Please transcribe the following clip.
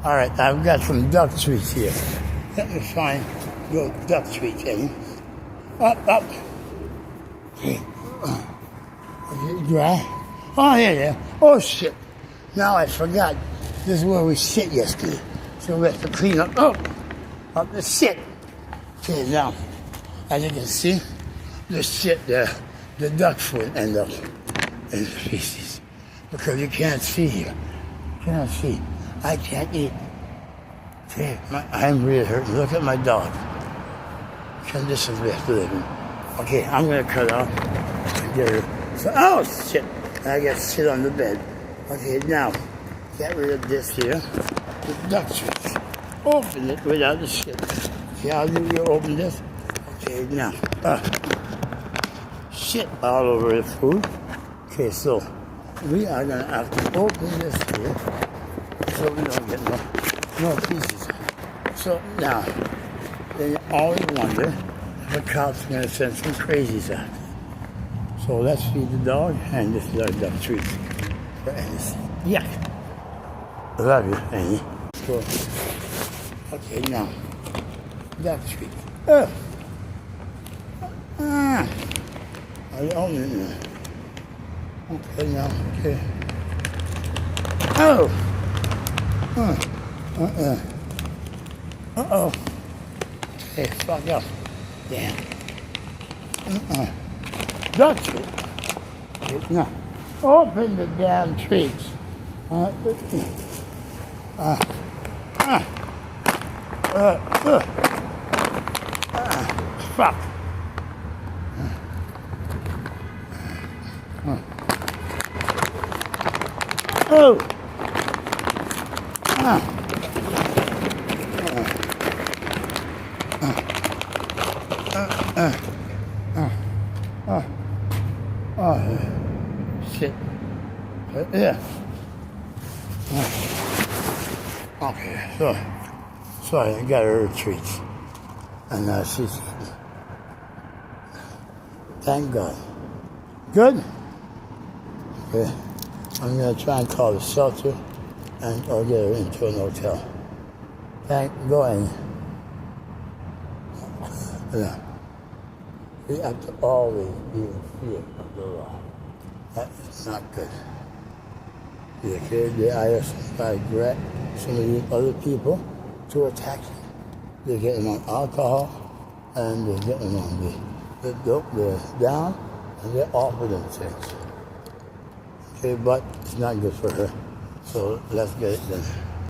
All right, I've got some duck treats here. Let me find your duck treats, Eddie. Up. Okay. Dry. Oh, yeah. Oh, shit. Now I forgot. This is where we shit yesterday. So we have to clean up. Oh, up the shit. Okay, now, as you can see, the shit, the duck food end up in the feces. Because you can't see here. You cannot see. I can't eat. Okay, I'm really hurting. Look at my dog. Conditions we have to live in. Okay, I'm going to cut off and get her. So, oh, shit. I got shit on the bed. Okay, now, get rid of this here. The duck treats. Open it without the shit. See how you open this? Okay, now. Shit all over the food. Okay, so we are going to have to open this here so we don't get no pieces. So now, then you always wonder if the cop's going to send some crazies out. So let's feed the dog, and this is our duck treat for Hennessy. Yuck. I love you, Annie. So, okay, now, duck treat. I own it now. Okay, now, okay. Oh! Uh-oh. Okay, fuck up. Damn. Duck treat. Okay, now, open the damn treats. Fuck. Oh. Shit. Yeah. Okay, so I got her treats. And she's, thank God. Good? Okay. I'm going to try and call the shelter or get her into an hotel. Go in. Yeah. We have to always be in fear of the law. That is not good. They hire some of these other people to attack you. They're getting on alcohol and they're getting on the dope. They're down and they're offered them things. Okay, but it's not good for her. So let's get it done.